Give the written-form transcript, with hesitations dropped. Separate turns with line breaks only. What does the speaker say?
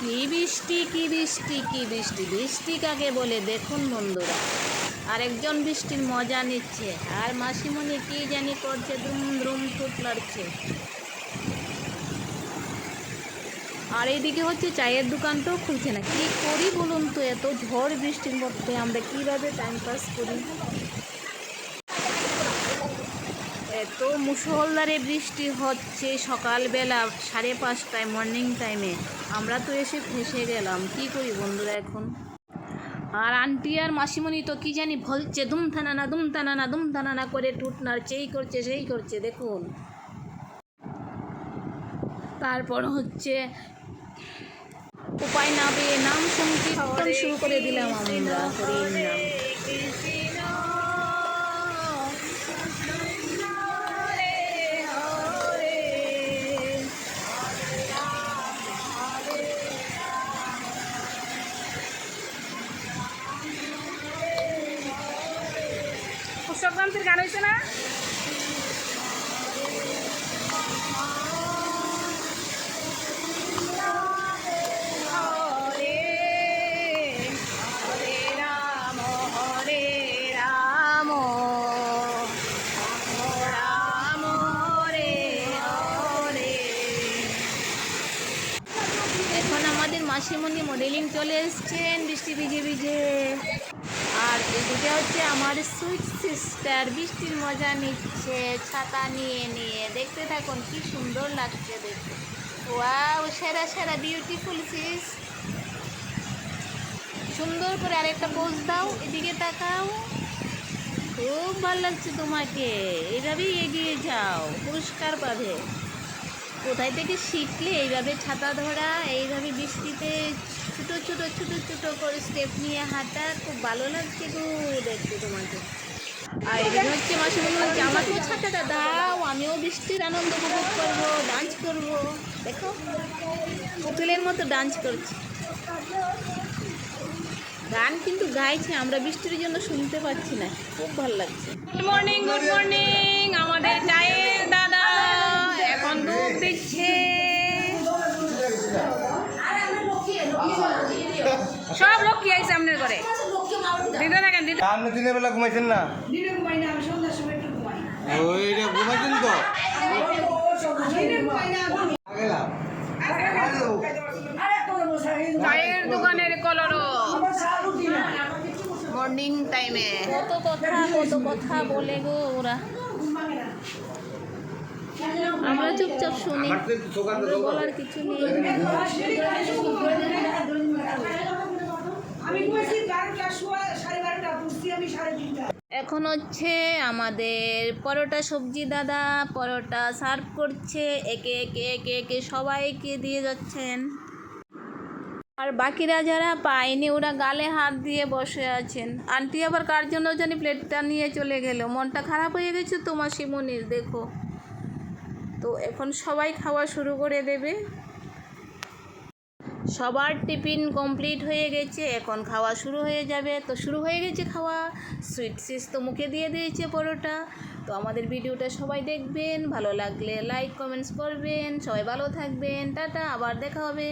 কি বৃষ্টি কি বৃষ্টি কি বৃষ্টি, বৃষ্টি কাকে বলে দেখুন বন্ধুরা। আরেকজন বৃষ্টির মজা নিচ্ছে, আর মাসিমণি কি জানি করছে, দুম দ্রুম টুট লাড়ছে। আর এইদিকে হচ্ছে চায়ের দোকানটাও খুলছে না। কি করি বলুন তো, এত ঝড় বৃষ্টির মধ্যে আমরা কিভাবে টাইম পাস করি। এত মুষলধারে বৃষ্টি হচ্ছে সকালবেলা 5:30টায় মর্নিং টাইমে, আমরা তো এসে ফেসে গেলাম। কি করি বন্ধুরা এখন। আর আন্টি আর মাসিমণি তো কি জানি বলছে, দুম থানানা দুম থানানা দুম থানানা করে টুট নাড়ছে, এই করছে সেই করছে দেখুন। তারপর হচ্ছে উপায় না পেয়ে নাম সংকীর্তন শুরু করে দিলাম আমরা, হরির নাম। সংক্রান্তির গান হয়েছে না? এখন আমাদের মাসিমণি মডেলিং চলে এসছেন বৃষ্টি ভিজে ভিজে। আর এদিকে হচ্ছে আমার সুইট সিস্টার বৃষ্টির মজা নিচ্ছে ছাতা নিয়ে নিয়ে। দেখতে থাকুন কি সুন্দর লাগছে দেখতে। ওয়াও, সেরা সেরা বিউটিফুল সিস। সুন্দর করে আরেকটা পোজ দাও, এদিকে তাকাও। খুব ভালো লাগছে তোমাকে, এইভাবেই এগিয়ে যাও, পুরস্কার পাবে। কোথায় থেকে শিখলে এইভাবে ছাতা ধরা, এইভাবে বৃষ্টিতে ছোটো ছোটো ছোটো ছোটো করে স্টেপ নিয়ে হাঁটা? খুব ভালো লাগছে গো দেখতে তোমাকে। আর এদিকে হচ্ছে মাসিমণি বলছে, আমাকেও ছাতাটা দাও, আমিও বৃষ্টির আনন্দ উপভোগ করবো, ডান্স করবো। দেখো পুতুলের মতো ডান্স করছে। গান কিন্তু গাইছে, আমরা বৃষ্টির জন্য শুনতে পাচ্ছি না। খুব ভালো লাগছে। গুড মর্নিং গুড মর্নিং, আমাদের চায়ের দাদা এখন দুধ দিচ্ছে। সব লোক কি আইছে আপনার ঘরে? দিদা না কেন দিদা?
আপনি দিনের বেলা ঘুমাইছেন না?
দিনে ঘুমাই না, আমি সন্ধ্যার সময় একটু ঘুমাই।
ওইটা ঘুমাইছেন তো?
দিনে ঘুমাই না আমি।
চায়ের দোকানের কলরব মর্নিং টাইমে কত কথা বলে গো ওরা। আমরা চুপচাপ শুনি, বলার কিছু নেই। এখন হচ্ছে আমাদের পরোটা সবজি দাদা পরোটা সার্ভ করছে, একে একে একে একে সবাইকে দিয়ে যাচ্ছেন। আর বাকিরা যারা পায়নি ওরা গালে হাত দিয়ে বসে আছেন। আন্টি আবার কার জন্য জানি প্লেটটা নিয়ে চলে গেল, মনটা খারাপ হয়ে গেছে তো মাসিমণির দেখো। তো এখন সবাই খাওয়া শুরু করে দেবে। সবার টিফিন কমপ্লিট হয়ে গেছে, এখন খাওয়া শুরু হয়ে যাবে। তো শুরু হয়ে গেছে খাওয়া। সুইট সিস তো মুখে দিয়ে দিয়েছে পরোটা। তো আমাদের ভিডিওটা সবাই দেখবেন, ভালো লাগলে লাইক কমেন্টস করবেন। সবাই ভালো থাকবেন, টাটা, আবার দেখা হবে।